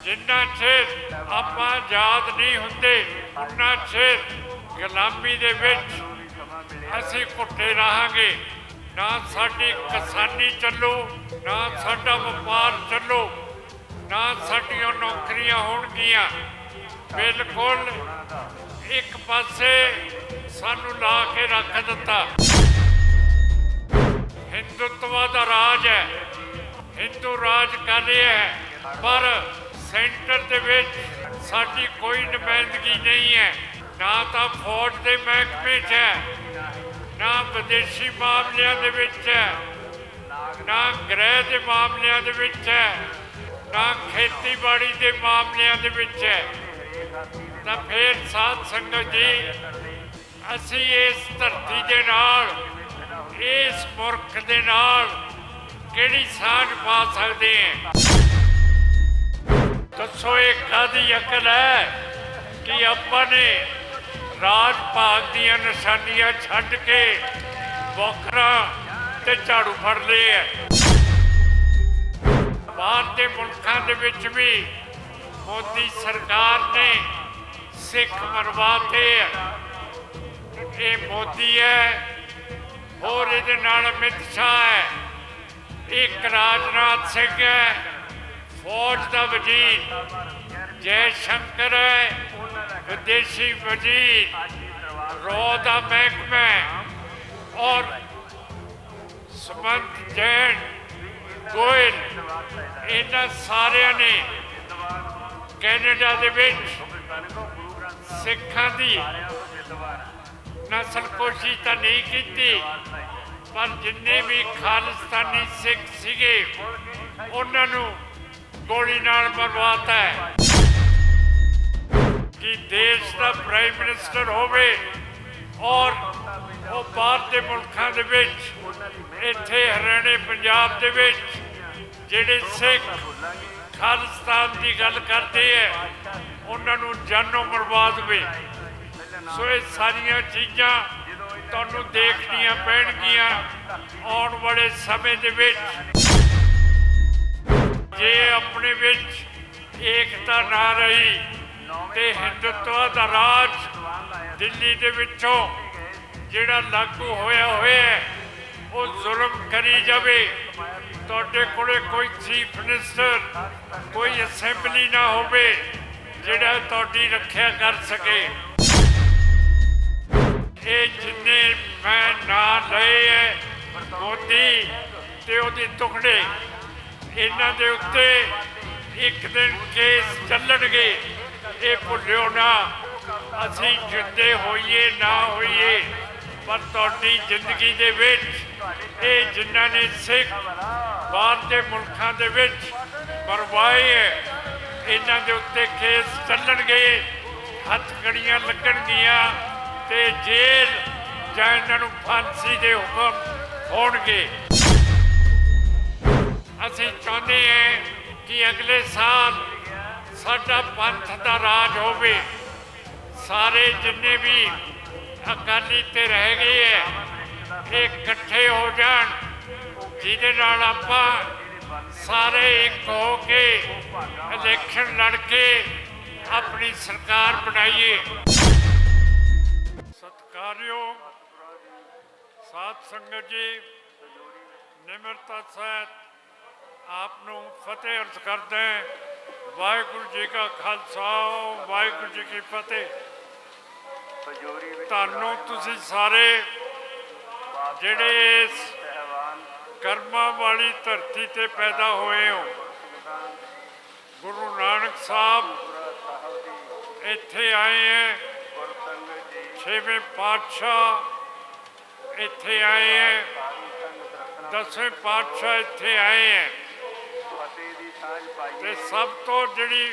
जिन्ना chair आपां आजाद नहीं हुंदे उन्ना चेर गुलामी दे विच असीं घुट्टे रहांगे। ना साडी किसानी चलू, ना साडा वपार चलू, ना साडियां नौकरियां होणगियां। बिल्कुल एक पासे सानू ला के रख दिता। हिंदुत्व का राज है, हिंदू राज कर रहे हैं, पर सेंटर दे विच साडी कोई नुमाइंदगी नहीं है। ना तो फौज के महकमे च है, ना विदेशी मामलों दे विच है, ना गृह के मामलों दे विच है, ना खेतीबाड़ी के मामलों दे विच है। तो फिर साध संगत जी, असी इस धरती दे नाल, इस मुल्क दे नाल किहड़ी साझ पा सकते हैं? दसो एक कादी अकल है कि आपां ने राज भाग दियां निशानियां छड्ड के बौखरा ते झाड़ू फड़ लए है। बाहर के मुल्कां दे विच भी मोदी सरकार ने सिख मरवाते है। ये मोदी है और ये नाल अमित शाह है, एक राजनाथ सिंह है, फौज का वजीर जयशंकर है, विदेशी वजीर रॉ का महकमा और सुमंत जैन गोयल, इन्हां सारिਆਂ ने कैनेडा दे विच सिखां दी नस्लकुशी तो नहीं की, पर जिन्ने भी खालिस्तानी सिख सीगे उन्होंने गोली नाल मरवाता है। कि देश का प्राइम मिनिस्टर होवे और वो बाहर के मुल्कों के विच इत्थे हरियाणे पंजाब के विच जिहड़े सिख खालिस्तान की गल करते हैं उन्होंने जानों मरवा देवे। सो ये सारिया चीज़ां तुहानूं देखनियां पैणगियां आउण वाले समय दे विच। जे अपने विच एकता ना रही ते हिंदुत्व का राज दिल्ली दे विचों जिहड़ा लागू होया है वो जुल्म करी जावे। तुहाडे कोले कोई चीफ मिनिस्टर, कोई असैंबली ना होवे जिहड़ा तुहाडी रखिया कर सके। ये जिन्ने मैं ना लए है मोदी ते ओहदे टुकड़े, इन्हां दे उत्ते एक दिन केस चलणगे। ये भुल्लिओ ना, असीं जिंदे होइए ना होइए, पर तुहाडी जिंदगी दे विच ये जिन्हां ने सिख बाहर के मुल्कां दे विच मरवाए है, इन्हां दे उत्ते केस चलणगे, हथकड़ियां लगणगियां ते जेल जां इन्हां नूं फांसी दे हुक्म होणगे। असीं चाहुंदे हैं कि अगले साल साडा पंथ दा राज होवे। सारे जिन्ने भी अकाली ते रह गए है ये इकट्ठे हो जाण, जिहदे नाल आपां सारे एक हो के इलैक्शन लड़ के अपनी सरकार बनाइए। सत्कारयोग साध संगत जी, निमरता सहित आपनों फतेह अर्ज करते हैं। वाहिगुरू जी का खालसा, वाहिगुरू जी की फतेह। ਤੁਹਾਨੂੰ ਤੁਸੀਂ ਸਾਰੇ ਜਿਹੜੇ ਇਸ ਕਰਮਾਂ ਵਾਲੀ ਧਰਤੀ ਤੇ ਪੈਦਾ ਹੋਏ ਹੋ, ਗੁਰੂ ਨਾਨਕ ਸਾਹਿਬ ਇੱਥੇ ਆਏ ਹੈ, ਛੇਵੇਂ ਪਾਤਸ਼ਾਹ ਇੱਥੇ ਆਏ ਹੈ, ਦਸਵੇਂ ਪਾਤਸ਼ਾਹ ਇੱਥੇ ਆਏ ਹੈ। ਤੇ ਸਭ ਤੋਂ ਜਿਹੜੀ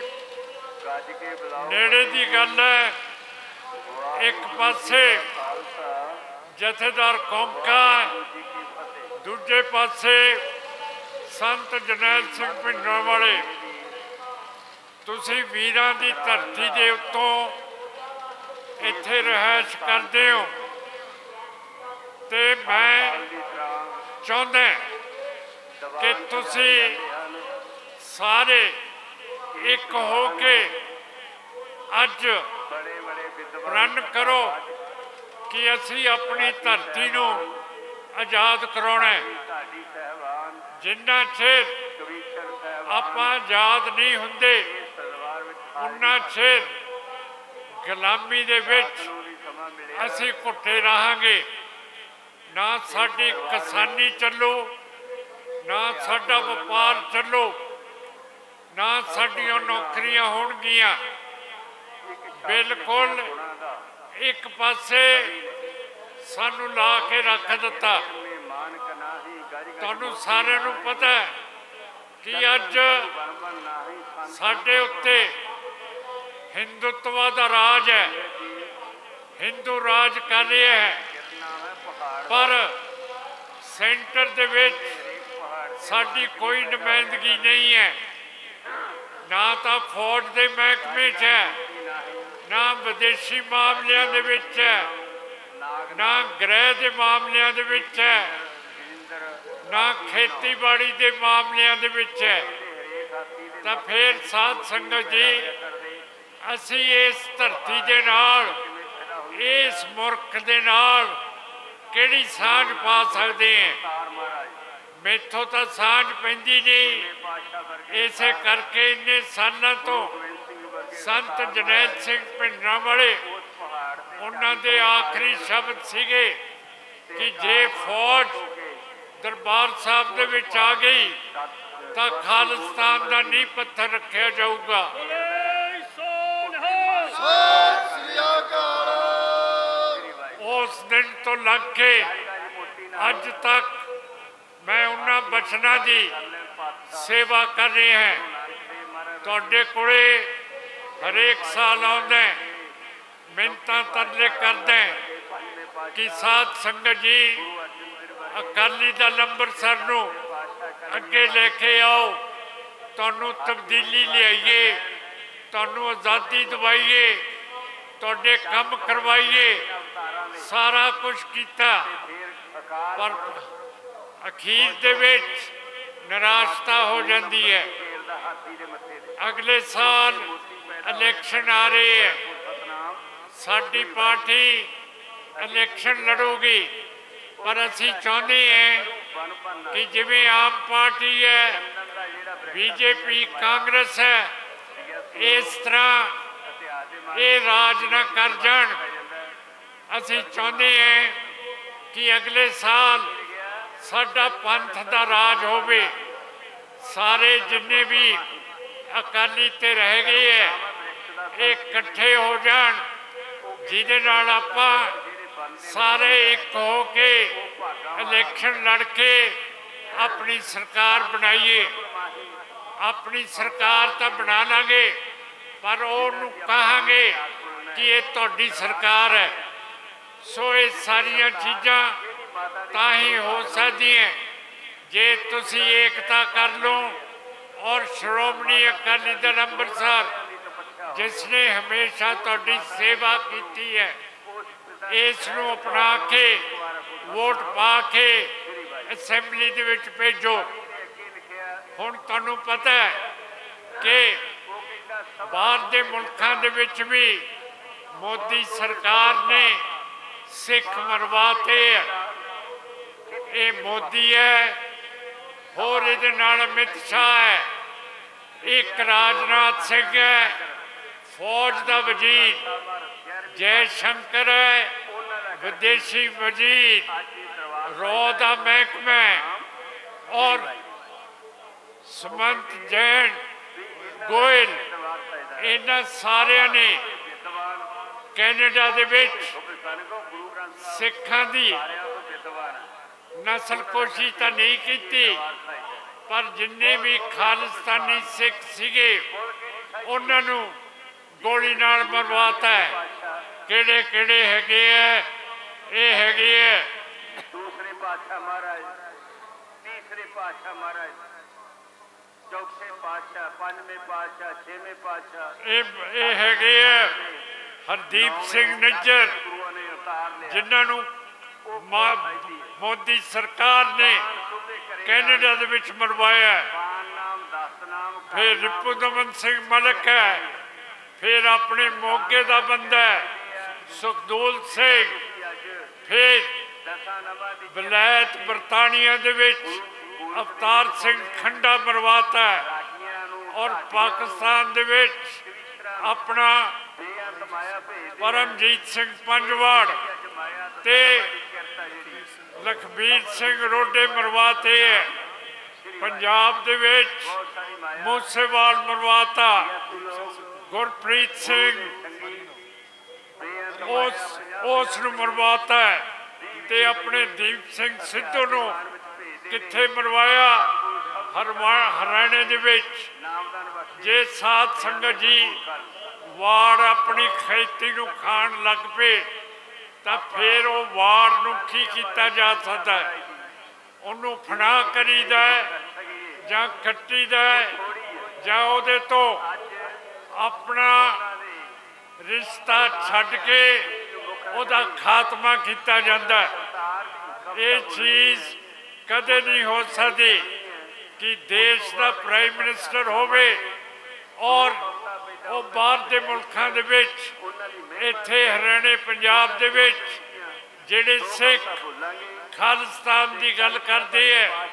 ਨੇੜੇ ਦੀ ਗੱਲ ਹੈ, एक पासे जथेदार कौमका, दूजे पासे संत जरनैल सिंह भिंडरांवाले। तुसीं वीरां दी धरती दे उत्तों इत्थे रिहाइश करदे हो, ते मैं चाहुंदा कि तुसीं सारे ਇੱਕ ਹੋ ਕੇ ਅੱਜ ਪ੍ਰਣ ਕਰੋ ਕਿ ਅਸੀਂ ਆਪਣੀ ਧਰਤੀ ਨੂੰ ਆਜ਼ਾਦ ਕਰਾਉਣਾ ਹੈ। ਜਿੰਨਾ ਚਿਰ ਆਪਾਂ ਆਜ਼ਾਦ ਨਹੀਂ ਹੁੰਦੇ ਉਨਾ ਚਿਰ ਗੁਲਾਮੀ ਦੇ ਵਿੱਚ ਅਸੀਂ ਘੁੱਟੇ ਰਹਾਂਗੇ। ਨਾ ਸਾਡੀ ਕਿਸਾਨੀ ਚੱਲੂ, ਨਾ ਸਾਡਾ ਵਪਾਰ ਚੱਲੂ, ਨਾ ਸਾਡੀਆਂ ਨੌਕਰੀਆਂ ਹੋਣਗੀਆਂ। ਬਿਲਕੁਲ ਇੱਕ ਪਾਸੇ ਸਾਨੂੰ ਲਾ ਕੇ ਰੱਖ ਦਿੱਤਾ। ਤੁਹਾਨੂੰ ਸਾਰਿਆਂ ਨੂੰ ਪਤਾ ਹੈ ਕਿ ਅੱਜ ਸਾਡੇ ਉੱਤੇ ਹਿੰਦੂਤਵਾ ਦਾ ਰਾਜ ਹੈ, ਹਿੰਦੂ ਰਾਜ ਕਰ ਰਿਹਾ ਹੈ। ਪਰ ਸੈਂਟਰ ਦੇ ਵਿੱਚ ਸਾਡੀ ਕੋਈ ਨੁਮਾਇੰਦਗੀ ਨਹੀਂ ਹੈ। ਨਾ ਤਾਂ ਫੌਜ ਦੇ ਮਹਿਕਮੇ 'ਚ ਹੈ, ਨਾ ਵਿਦੇਸ਼ੀ ਮਾਮਲਿਆਂ ਦੇ ਵਿੱਚ ਹੈ, ਨਾ ਗ੍ਰਹਿ ਦੇ ਮਾਮਲਿਆਂ ਦੇ ਵਿੱਚ ਹੈ, ਨਾ ਖੇਤੀਬਾੜੀ ਦੇ ਮਾਮਲਿਆਂ ਦੇ ਵਿੱਚ ਹੈ। ਤਾਂ ਫਿਰ ਸਾਧ ਸੰਗਤ ਜੀ, ਅਸੀਂ ਇਸ ਧਰਤੀ ਦੇ ਨਾਲ, ਇਸ ਮੁਲਕ ਦੇ ਨਾਲ ਕਿਹੜੀ ਸਾਂਝ ਪਾ ਸਕਦੇ ਹਾਂ? ਮੈਥੋਂ ਤਾਂ ਸਾਂਝ ਪੈਂਦੀ ਨਹੀਂ। ਇਸੇ ਕਰਕੇ ਇੰਨੇ ਸਾਲਾਂ ਤੋਂ ਸੰਤ ਜਰਨੈਲ ਸਿੰਘ ਭਿੰਡਰਾਂਵਾਲੇ, ਉਹਨਾਂ ਦੇ ਆਖਰੀ ਸ਼ਬਦ ਸੀਗੇ ਕਿ ਜੇ ਫੌਜ ਦਰਬਾਰ ਸਾਹਿਬ ਦੇ ਵਿੱਚ ਆ ਗਈ ਤਾਂ ਖਾਲਿਸਤਾਨ ਦਾ ਨੀਂਹ ਪੱਥਰ ਰੱਖਿਆ ਜਾਊਗਾ। ਉਸ ਦਿਨ ਤੋਂ ਲੱਗ ਕੇ ਅੱਜ ਤੱਕ ਮੈਂ ਉਹਨਾਂ ਬਚਨਾਂ ਦੀ ਸੇਵਾ ਕਰ ਰਿਹਾ ਹਾਂ। ਤੁਹਾਡੇ ਕੋਲੇ ਹਰੇਕ ਸਾਲ ਆਉਂਦਾ, ਮਿੰਨਤਾਂ ਤਰਲੇ ਕਰਦਾ ਕਿ ਸਾਧ ਸੰਗਤ ਜੀ, ਅਕਾਲੀ ਦਲ ਅੰਮ੍ਰਿਤਸਰ ਨੂੰ ਅੱਗੇ ਲੈ ਕੇ ਆਓ, ਤੁਹਾਨੂੰ ਤਬਦੀਲੀ ਲਿਆਈਏ, ਤੁਹਾਨੂੰ ਆਜ਼ਾਦੀ ਦਿਵਾਈਏ, ਤੁਹਾਡੇ ਕੰਮ ਕਰਵਾਈਏ। ਸਾਰਾ ਕੁਝ ਕੀਤਾ, ਪਰ ਅਖੀਰ ਦੇ ਵਿੱਚ ਨਿਰਾਸ਼ਤਾ ਹੋ ਜਾਂਦੀ ਹੈ। ਅਗਲੇ ਸਾਲ ਇਲੈਕਸ਼ਨ ਆ ਰਹੇ ਹੈ, ਸਾਡੀ ਪਾਰਟੀ ਇਲੈਕਸ਼ਨ ਲੜੂਗੀ, ਪਰ ਅਸੀਂ ਚਾਹੁੰਦੇ ਹਾਂ ਕਿ ਜਿਵੇਂ ਆਮ ਪਾਰਟੀ ਹੈ, ਬੀਜੇਪੀ, ਕਾਂਗਰਸ ਹੈ, ਇਸ ਤਰ੍ਹਾਂ ਇਹ ਰਾਜ ਨਾ ਕਰ ਜਾਣ। ਅਸੀਂ ਚਾਹੁੰਦੇ ਹਾਂ ਕਿ ਅਗਲੇ ਸਾਲ ਸਾਡਾ ਪੰਥ ਦਾ ਰਾਜ ਹੋਵੇ। ਸਾਰੇ ਜਿੰਨੇ ਵੀ ਅਕਾਲੀ ਤੇ ਰਹਿ ਗਏ ਹੈ, ਇਹ ਇਕੱਠੇ ਹੋ ਜਾਣ, ਜਿਹਦੇ ਨਾਲ ਆਪਾਂ ਸਾਰੇ ਇੱਕ ਹੋ ਕੇ ਇਲੈਕਸ਼ਨ ਲੜ ਕੇ ਆਪਣੀ ਸਰਕਾਰ ਬਣਾਈਏ। ਆਪਣੀ ਸਰਕਾਰ ਤਾਂ ਬਣਾ ਲਾਂਗੇ, ਪਰ ਉਹਨੂੰ ਕਹਾਂਗੇ ਕਿ ਇਹ ਤੁਹਾਡੀ ਸਰਕਾਰ ਹੈ। ਸੋ ਇਹ ਸਾਰੀਆਂ ਚੀਜ਼ਾਂ ਤਾਂ ਹੀ ਹੋ ਸਕਦੀਆਂ ਜੇ ਤੁਸੀਂ ਏਕਤਾ ਕਰ ਲਓ। ਔਰ ਸ਼੍ਰੋਮਣੀ ਅਕਾਲੀ ਦਲ ਅੰਮ੍ਰਿਤਸਰ, ਜਿਸ ਨੇ ਹਮੇਸ਼ਾ ਤੁਹਾਡੀ ਸੇਵਾ ਕੀਤੀ ਹੈ, ਇਸ ਨੂੰ ਅਪਣਾ ਕੇ ਵੋਟ ਪਾ ਕੇ ਅਸੈਂਬਲੀ ਦੇ ਵਿੱਚ ਭੇਜੋ। ਹੁਣ ਤੁਹਾਨੂੰ ਪਤਾ ਹੈ ਕਿ ਬਾਹਰ ਦੇ ਮੁਲਕਾਂ ਦੇ ਵਿੱਚ ਵੀ ਮੋਦੀ ਸਰਕਾਰ ਨੇ ਸਿੱਖ ਮਰਵਾਤੇ ਹੈ। ਇਹ ਮੋਦੀ ਹੈ, ਹੋਰ ਇਹਦੇ ਨਾਲ ਅਮਿਤ ਸ਼ਾਹ ਹੈ, ਇੱਕ ਰਾਜਨਾਥ ਸਿੰਘ ਹੈ, ਫੌਜ ਦਾ ਵਜ਼ੀਰ ਜੈ ਸ਼ੰਕਰ ਹੈ, ਵਿਦੇਸ਼ੀ ਵਜ਼ੀਰ, ਰੌ ਦਾ ਮਹਿਕਮਾ, ਔਰ ਸੁਮੰਤ ਜੈਨ ਗੋਇਲ, ਇਹਨਾਂ ਸਾਰਿਆਂ ਨੇ ਕੈਨੇਡਾ ਦੇ ਵਿੱਚ ਸਿੱਖਾਂ ਦੀ ਨਸਲਕੁਸ਼ੀ ਤਾਂ ਨਹੀਂ ਕੀਤੀ, ਪਰ ਜਿੰਨੇ ਵੀ ਖਾਲਿਸਤਾਨੀ ਸਿੱਖ ਸੀਗੇ ਉਹਨਾਂ ਨੂੰ ਗੋਲੀ ਨਾਲ ਮਰਵਾਤਾ ਹੈ। ਕਿਹੜੇ ਕਿਹੜੇ ਹੈਗੇ ਹੈ? ਇਹ ਹੈਗੇ ਹੈ ਦੂਸਰੇ ਪਾਤਸ਼ਾਹ ਮਹਾਰਾਜ, ਤੀਸਰੇ ਪਾਤਸ਼ਾਹ ਮਹਾਰਾਜ, ਚੌਥੇ ਪਾਤਸ਼ਾਹ, ਪੰਜਵੇਂ ਪਾਤਸ਼ਾਹ, ਛੇਵੇਂ ਪਾਤਸ਼ਾਹ। ਇਹ ਹੈਗੇ ਹੈ ਹਰਦੀਪ ਸਿੰਘ ਨਿੱਜਰ, ਜਿਨ੍ਹਾਂ ਨੂੰ ਮੋਦੀ ਸਰਕਾਰ ਨੇ ਕੈਨੇਡਾ ਦੇ ਵਿੱਚ ਮਰਵਾਇਆ। ਪਾਨ ਨਾਮ, ਦਸਤ ਨਾਮ, ਫਿਰ ਰਿਪੂ ਦਮਨ ਸਿੰਘ ਮਲਕ ਹੈ, ਫਿਰ ਆਪਣੇ ਮੋਗੇ ਦਾ ਬੰਦਾ ਹੈ ਸੁਖਦੂਲ ਸਿੰਘ, ਫਿਰ ਦਸਾਂ ਨਵਾਂ ਦੀ ਵਲਾਇਤ ਬਰਤਾਨੀਆ ਦੇ ਵਿੱਚ ਅਵਤਾਰ ਸਿੰਘ ਖੰਡਾ ਮਰਵਾਤਾ ਹੈ, ਰਾਖੀਆਂ ਨੂੰ ਔਰ ਪਾਕਿਸਤਾਨ ਦੇ ਵਿੱਚ ਆਪਣਾ ਬੇਅੰਤ ਮਾਇਆ ਭੇਜ ਪਰਮਜੀਤ ਸਿੰਘ ਪੰਜਵਾੜ ਅੱਜ ਮਾਇਆ ਤੋਂ ਤੇ ਕਿਰਤਾ ਜਿਹੜੀ ਲਖਬੀਰ ਸਿੰਘ ਰੋਡੇ ਮਰਵਾਤੇ ਹੈ। ਪੰਜਾਬ ਦੇ ਵਿੱਚ ਬਹੁਤ ਸਾਰੀ ਮਾਇਆ ਮੂਸੇਵਾਲ ਮਰਵਾਤਾ, ਲੋਕ ਗੁਰਪ੍ਰੀਤ ਸਿੰਘ ਬੇਅੰਤ ਉਸ ਨੂੰ ਮਰਵਾਤਾ ਹੈ, ਤੇ ਆਪਣੇ ਦੀਪ ਸਿੰਘ ਸਿੱਧੂ ਨੂੰ ਕਿੱਥੇ ਮਰਵਾਇਆ? ਹਰਿਆਣੇ ਦੇ ਵਿੱਚ। ਨਾਮਦਾਨ ਬਖਸ਼ੀ ਜੇ ਸਾਧ ਸੰਗਤ ਜੀ ਵਾੜ ਆਪਣੀ ਖੇਤੀ ਨੂੰ ਖਾਣ ਲੱਗ ਪਏ ਤਾਂ ਫਿਰ ਉਹ ਵਾੜ ਨੂੰ ਕੀ ਕੀਤਾ ਜਾ ਸਕਦਾ ਹੈ? ਉਹਨੂੰ ਫਨਾ ਕਰੀਦਾ ਹੈ ਜਾਂ ਕੱਟੀਦਾ ਹੈ ਜਾਂ ਉਹਦੇ ਤੋਂ ਆਪਣਾ ਰਿਸ਼ਤਾ ਛੱਡ ਕੇ ਉਹਦਾ ਖਾਤਮਾ ਕੀਤਾ ਜਾਂਦਾ ਹੈ। ਇਹ ਚੀਜ਼ ਕਦੇ ਨਹੀਂ ਹੋ ਸਕਦੀ ਕਿ ਦੇਸ਼ ਦਾ ਪ੍ਰਾਈਮ ਮਿਨਿਸਟਰ ਹੋਵੇ ਔਰ ਉਹ ਬਾਹਰ ਦੇ ਮੁਲਕਾਂ ਦੇ ਵਿੱਚ, ਇੱਥੇ ਹਰਿਆਣੇ ਪੰਜਾਬ ਦੇ ਵਿੱਚ ਜਿਹੜੇ ਸਿੱਖ ਖਾਲਿਸਤਾਨ ਦੀ ਗੱਲ ਕਰਦੇ ਹੈ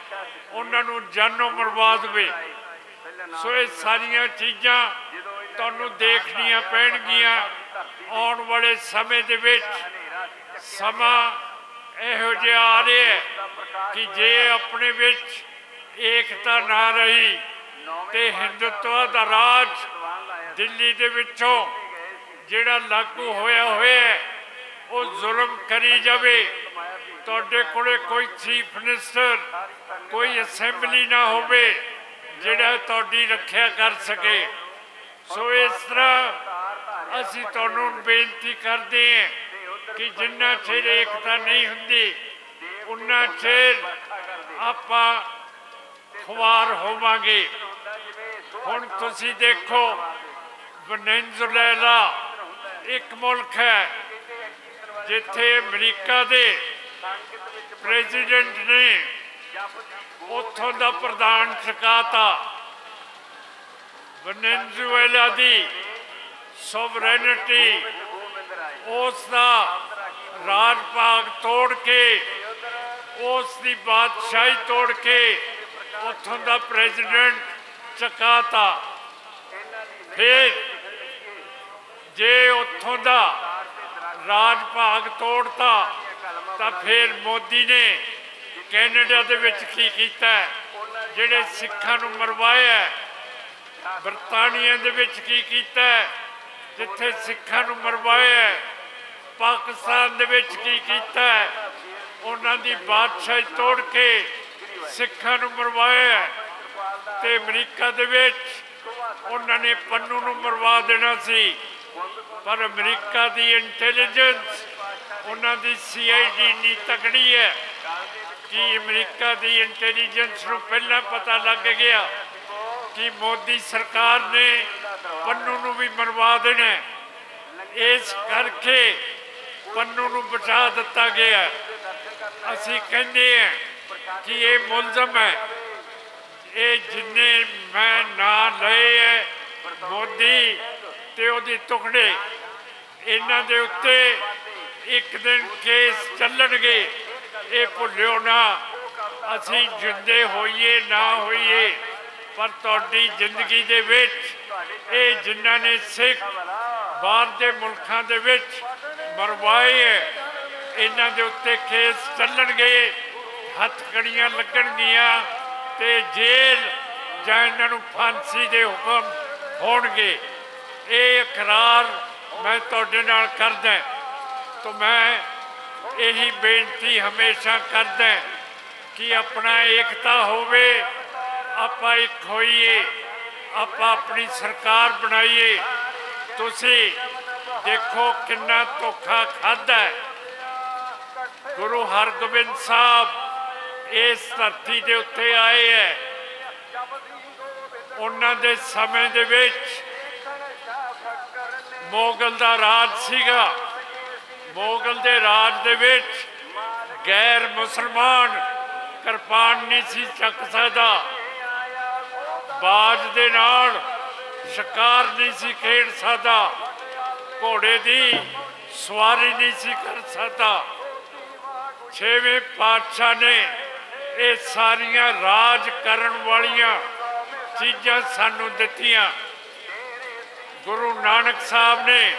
ਉਹਨਾਂ ਨੂੰ ਜਾਨੋਂ ਮਰਵਾ ਦੇਵੇ। ਸੋ ਇਹ ਸਾਰੀਆਂ ਚੀਜ਼ਾਂ ਤੁਹਾਨੂੰ ਦੇਖਣੀਆਂ ਪੈਣਗੀਆਂ ਆਉਣ ਵਾਲੇ ਸਮੇਂ ਦੇ ਵਿੱਚ। ਸਮਾਂ ਇਹੋ ਜਿਹਾ ਆ ਰਿਹਾ ਹੈ ਕਿ ਜੇ ਆਪਣੇ ਵਿੱਚ ਏਕਤਾ ਨਾ ਰਹੀ ਤੇ ਹਿੰਦੂਤਵ ਦਾ ਰਾਜ ਦਿੱਲੀ ਦੇ ਵਿੱਚੋਂ ਜਿਹੜਾ ਲਾਗੂ ਹੋਇਆ ਹੈ ਉਹ ਜ਼ੁਲਮ ਕਰੀ ਜਾਵੇ। ਤੁਹਾਡੇ ਕੋਲੇ ਕੋਈ ਚੀਫ ਮਿਨਿਸਟਰ, ਕੋਈ ਅਸੈਂਬਲੀ ਨਾ ਹੋਵੇ ਜਿਹੜਾ ਤੁਹਾਡੀ ਰੱਖਿਆ ਕਰ ਸਕੇ। ਸੋ ਇਸ ਤਰ੍ਹਾਂ ਅਸੀਂ ਤੁਹਾਨੂੰ ਬੇਨਤੀ ਕਰਦੇ ਹਾਂ ਕਿ ਜਿੰਨਾ ਚਿਰ ਏਕਤਾ ਨਹੀਂ ਹੁੰਦੀ ਉਨਾ ਚਿਰ ਆਪਾਂ ਖੁਆਰ ਹੋਵਾਂਗੇ। ਹੁਣ ਤੁਸੀਂ ਦੇਖੋ ਵੈਨੇਜ਼ੁਏਲਾ ਇੱਕ ਮੁਲਕ ਹੈ ਜਿੱਥੇ ਅਮਰੀਕਾ ਦੇ ਪ੍ਰੈਜ਼ੀਡੈਂਟ ਨੇ ਉੱਥੋਂ ਦਾ ਪ੍ਰਧਾਨ ਚੁਕਾਤਾ। ਵੈਨੇਜ਼ੁਏਲਾ ਦੀ ਸੋਵਰੇਨਿਟੀ, ਉਸ ਦਾ ਰਾਜ ਭਾਗ ਤੋੜ ਕੇ, ਉਸ ਦੀ ਬਾਦਸ਼ਾਹੀ ਤੋੜ ਕੇ ਉੱਥੋਂ ਦਾ ਪ੍ਰੈਜ਼ੀਡੈਂਟ ਚੁਕਾਤਾ। ਫਿਰ ਜੇ ਉੱਥੋਂ ਦਾ ਰਾਜ ਭਾਗ ਤੋੜਤਾ ਤਾਂ ਫਿਰ ਮੋਦੀ ਨੇ ਕੈਨੇਡਾ ਦੇ ਵਿੱਚ ਕੀ ਕੀਤਾ? ਜਿਹੜੇ ਸਿੱਖਾਂ ਨੂੰ ਮਰਵਾਇਆ। ਬਰਤਾਨੀਆ ਦੇ ਵਿੱਚ ਕੀ ਕੀਤਾ? ਜਿੱਥੇ ਸਿੱਖਾਂ ਨੂੰ ਮਰਵਾਇਆ। ਪਾਕਿਸਤਾਨ ਦੇ ਵਿੱਚ ਕੀ ਕੀਤਾ? ਉਹਨਾਂ ਦੀ ਬਾਦਸ਼ਾਹੀ ਤੋੜ ਕੇ ਸਿੱਖਾਂ ਨੂੰ ਮਰਵਾਇਆ। ਤੇ ਅਮਰੀਕਾ ਦੇ ਵਿੱਚ ਉਹਨਾਂ ਨੇ ਪੰਨੂ ਨੂੰ ਮਰਵਾ ਦੇਣਾ ਸੀ, ਪਰ ਅਮਰੀਕਾ ਦੀ ਇੰਟੈਲੀਜੈਂਸ, ਉਹਨਾਂ ਦੀ CID ਇੰਨੀ ਤਕੜੀ ਹੈ ਕਿ ਅਮਰੀਕਾ ਦੀ ਇੰਟੈਲੀਜੈਂਸ ਨੂੰ ਪਹਿਲਾਂ ਪਤਾ ਲੱਗ ਗਿਆ ਕਿ ਮੋਦੀ ਸਰਕਾਰ ਨੇ ਪੰਨੂ ਨੂੰ ਵੀ ਮਰਵਾ ਦੇਣਾ। ਇਸ ਕਰਕੇ ਪੰਨੂ ਨੂੰ ਬਚਾ ਦਿੱਤਾ ਗਿਆ। ਅਸੀਂ ਕਹਿੰਦੇ ਹਾਂ ਕਿ ਇਹ ਮੁਲਜ਼ਮ ਹੈ। ਇਹ ਜਿੰਨੇ ਮੈਂ ਨਾਂ ਲਏ ਹੈ ਮੋਦੀ ਤੇ ਉਹਦੀ ਟੁਕੜੇ, ਇਹਨਾਂ ਦੇ ਉੱਤੇ ਇੱਕ ਦਿਨ ਕੇਸ ਚੱਲਣਗੇ। ਇਹ ਭੁੱਲਿਓ ਨਾ। ਅਸੀਂ ਜਿੰਦੇ ਹੋਈਏ ਨਾ ਹੋਈਏ, ਪਰ ਤੁਹਾਡੀ ਜ਼ਿੰਦਗੀ ਦੇ ਵਿੱਚ ਇਹ ਜਿਨ੍ਹਾਂ ਨੇ ਸਿੱਖ ਬਾਹਰ ਦੇ ਮੁਲਕਾਂ ਦੇ ਵਿੱਚ ਮਰਵਾਏ ਹੈ, ਇਹਨਾਂ ਦੇ ਉੱਤੇ ਕੇਸ ਚੱਲਣਗੇ, ਹੱਥਕੜੀਆਂ ਲੱਗਣਗੀਆਂ ਤੇ ਜੇਲ੍ਹ ਜਾਂ ਇਹਨਾਂ ਨੂੰ ਫਾਂਸੀ ਦੇ ਹੁਕਮ ਹੋਣਗੇ। ਇਹ ਇਕਰਾਰ ਮੈਂ ਤੁਹਾਡੇ ਨਾਲ ਕਰਦਾ। ਤਾਂ ਮੈਂ ਇਹੀ ਬੇਨਤੀ ਹਮੇਸ਼ਾ ਕਰਦਾ ਕਿ ਆਪਣਾ ਏਕਤਾ ਹੋਵੇ, ਆਪਾਂ ਇੱਕ ਹੋਈਏ, ਆਪਾਂ ਆਪਣੀ ਸਰਕਾਰ ਬਣਾਈਏ। ਤੁਸੀਂ ਦੇਖੋ ਕਿੰਨਾ ਧੋਖਾ ਖਾਧਾ। ਗੁਰੂ ਹਰਗੋਬਿੰਦ ਸਾਹਿਬ ਇਸ ਧਰਤੀ ਦੇ ਉੱਤੇ ਆਏ ਹੈ। ਉਹਨਾਂ ਦੇ ਸਮੇਂ ਦੇ ਵਿੱਚ ਮੁਗਲ ਦਾ ਰਾਜ ਸੀਗਾ। ਮੁਗਲ ਦੇ ਰਾਜ ਦੇ ਵਿੱਚ ਗੈਰ ਮੁਸਲਮਾਨ ਕਿਰਪਾਨ ਨਹੀਂ ਸੀ ਚੱਕ ਸਕਦਾ। ਬਾਜ ਦੇ ਨਾਲ ਸ਼ਿਕਾਰ ਨਹੀਂ ਸੀ ਖੇਡ ਸਕਦਾ, ਘੋੜੇ ਦੀ ਸਵਾਰੀ ਨਹੀਂ ਸੀ ਕਰ ਸਕਦਾ। ਛੇਵੇਂ ਪਾਤਸ਼ਾਹ ਨੇ ਇਹ ਸਾਰੀਆਂ ਰਾਜ ਕਰਨ ਵਾਲੀਆਂ ਚੀਜ਼ਾਂ ਸਾਨੂੰ ਦਿੱਤੀਆਂ। ਗੁਰੂ ਨਾਨਕ ਸਾਹਿਬ ਨੇ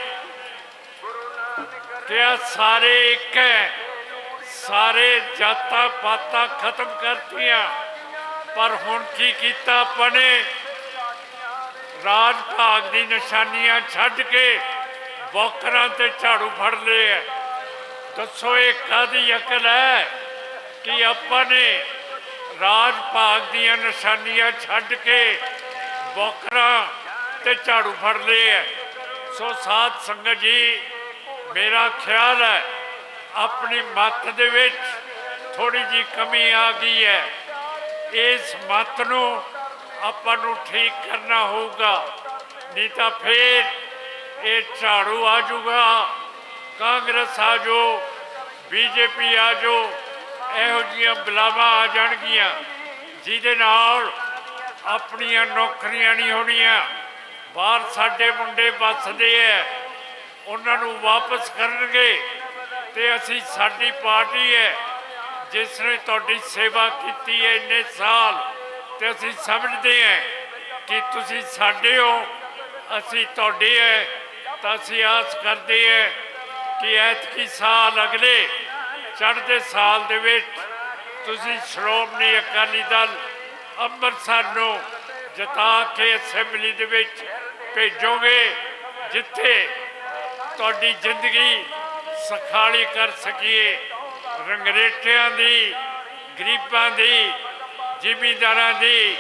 ਕਿਹਾ ਸਾਰੇ ਇੱਕ ਹੈ, ਸਾਰੇ ਜਾਤਾਂ ਪਾਤਾਂ ਖਤਮ ਕਰਤੀਆਂ। ਪਰ ਹੁਣ ਕੀ ਕੀਤਾ ਆਪਾਂ ਨੇ? ਰਾਜ ਭਾਗ ਦੀ ਨਿਸ਼ਾਨੀਆਂ ਛੱਡ ਕੇ ਬੋਕਰਾਂ ਤੇ ਝਾੜੂ ਫੜ ਲਏ ਹੈ। ਦੱਸੋ ਇਹ ਕਾਹਦੀ ਅਕਲ ਹੈ ਕਿ ਆਪਾਂ ਨੇ ਰਾਜ ਭਾਗ ਦੀਆਂ ਨਿਸ਼ਾਨੀਆਂ ਛੱਡ ਕੇ ਬੋਕਰਾਂ ਤੇ ਝਾੜੂ ਫੜ ਲਏ ਹੈ। ਸੋ ਸਾਧ ਸੰਗਤ ਜੀ, ਮੇਰਾ ਖਿਆਲ ਹੈ ਆਪਣੀ ਮੱਤ ਦੇ ਵਿੱਚ ਥੋੜੀ ਜੀ ਕਮੀ ਆ ਗਈ ਹੈ। ਇਸ ਮੱਤ ਨੂੰ ਆਪਾਂ ਨੂੰ ਠੀਕ ਕਰਨਾ ਹੋਊਗਾ, ਨਹੀਂ ਤਾਂ ਫਿਰ ਇਹ ਝਾੜੂ ਆ ਜਾਊਗਾ, ਕਾਂਗਰਸ ਆ ਜਾਓ, ਬੀਜੇਪੀ ਆ ਜਾਓ, ਇਹੋ ਜਿਹੀਆਂ ਬਲਾਵਾਂ ਆ ਜਾਣਗੀਆਂ ਜਿਹਦੇ ਨਾਲ ਆਪਣੀਆਂ ਨੌਕਰੀਆਂ ਨਹੀਂ ਹੋਣੀਆਂ। ਬਾਹਰ ਸਾਡੇ ਮੁੰਡੇ ਵੱਸਦੇ ਹੈ, ਉਹਨਾਂ ਨੂੰ ਵਾਪਸ ਕਰਨਗੇ ਤੇ ਅਸੀਂ, ਸਾਡੀ ਪਾਰਟੀ ਹੈ ਜਿਸ ਨੇ ਤੁਹਾਡੀ ਸੇਵਾ ਕੀਤੀ ਹੈ ਇੰਨੇ ਸਾਲ, ਤੇ ਅਸੀਂ ਸਮਝਦੇ ਹਾਂ ਕਿ ਤੁਸੀਂ ਸਾਡੇ ਹੋ, ਅਸੀਂ ਤੁਹਾਡੇ ਹੈ। ਤਾਂ ਅਸੀਂ ਆਸ ਕਰਦੇ ਹਾਂ ਕਿ ਐਤਕੀ ਸਾਲ, ਅਗਲੇ ਚੜ੍ਹਦੇ ਸਾਲ ਦੇ ਵਿੱਚ ਤੁਸੀਂ ਸ਼੍ਰੋਮਣੀ ਅਕਾਲੀ ਦਲ ਅੰਮ੍ਰਿਤਸਰ ਨੂੰ ਜਿਤਾ ਕੇ ਅਸੈਂਬਲੀ ਦੇ ਵਿੱਚ ਭੇਜੋਗੇ, ਜਿੱਥੇ ਤੁਹਾਡੀ ਜ਼ਿੰਦਗੀ ਸੁਖਾਲੀ ਕਰ ਸਕੀਏ। ਰੰਗਰੇਟਿਆਂ ਦੀ, ਗਰੀਬਾਂ ਦੀ, ਜ਼ਿਮੀਂਦਾਰਾਂ ਦੀ,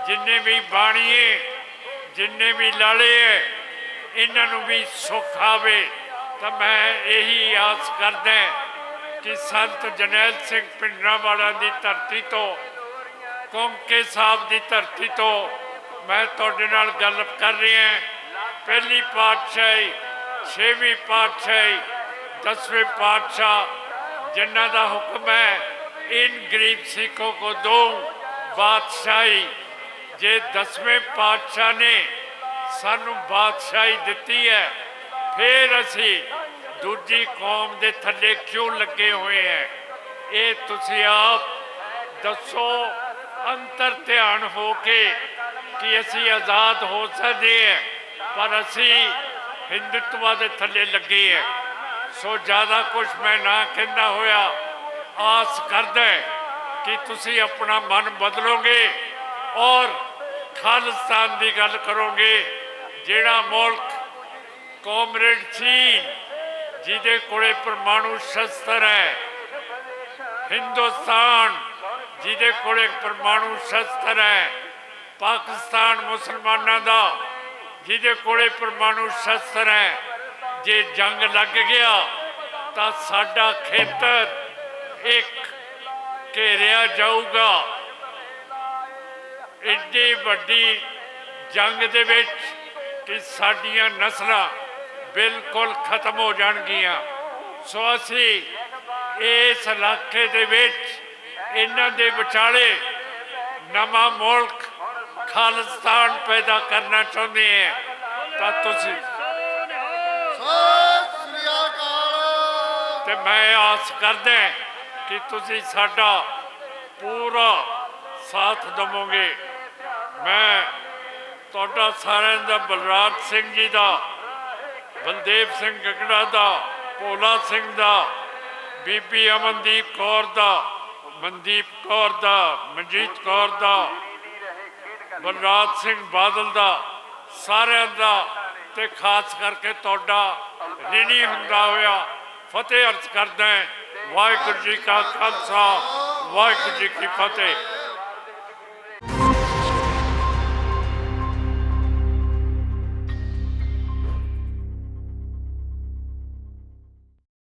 ਜਿੰਨੇ ਵੀ ਬਾਣੀਏ, ਜਿੰਨੇ ਵੀ ਲਾਲੇ ਹੈ, ਇਹਨਾਂ ਨੂੰ ਵੀ ਸੁੱਖ ਆਵੇ। ਤਾਂ ਮੈਂ ਇਹੀ ਆਸ ਕਰਦਾ ਕਿ ਸੰਤ ਜਰਨੈਲ ਸਿੰਘ ਭਿੰਡਰਾਂਵਾਲਾ ਦੀ ਧਰਤੀ ਤੋਂ, ਕੌਂਕੇ ਸਾਹਿਬ ਦੀ ਧਰਤੀ ਤੋਂ ਮੈਂ ਤੁਹਾਡੇ ਨਾਲ ਗੱਲ ਕਰ ਰਿਹਾ। ਪਹਿਲੀ ਪਾਤਸ਼ਾਹੀ, ਛੇਵੀਂ ਪਾਤਸ਼ਾਹੀ, 10ਵੇਂ ਪਾਤਸ਼ਾਹ जिन्ना दा हुक्म है इन गरीब सिखों को दो बादशाही। जे 10वें पातशाह ने सानू बादशाही दिती है, फिर असी दूजी कौम दे थल्ले क्यों लगे हुए हैं? ये तुसी आप दसो अंतर ध्यान हो के कि असी आज़ाद हो सकते हैं, पर असी हिंदुत्व के थल्ले लगे हैं। सो ज़्यादा कुछ मैं ना कहना होया, आस करदा कि तुसी अपना मन बदलोगे और खालिस्तान की गल करोगे। जिहड़ा मुल्क कॉमरेड चीन जिहदे कोले परमाणु शस्त्र है, हिंदुस्तान जिहदे कोले परमाणु शस्त्र है, पाकिस्तान मुसलमानों का जिहदे कोले परमाणु शस्त्र है, जे जंग लग गया तो साडा खेतर एक घेरिया जाऊगा। एडी वड्डी जंग दे विच कि साडियां नस्लां बिल्कुल खत्म हो जाणगियां। सो असी इस इलाके दे विच इन्हां दे विचाले नवां मुल्क खालिस्तान पैदा करना चाहुंदे हैं। तां तुसीं ते मैं आस करदा कि तुसी साडा पूरा साथ दवोगे। मैं तुहाडा सारिआं दा, बलराज सिंह जी दा, बलदेव सिंह गगड़ा दा, भोला सिंह दा, बीबी अमनदीप कौर दा, मनदीप कौर दा, मनजीत कौर दा, बलराज सिंह बादल दा, सारिआं दा ते खास करके तुहाडा ऋणी हुंदा होया फतेह अर्ज करदा। वाहिगुरू जी का खालसा, वाहिगुरू जी की फतेह।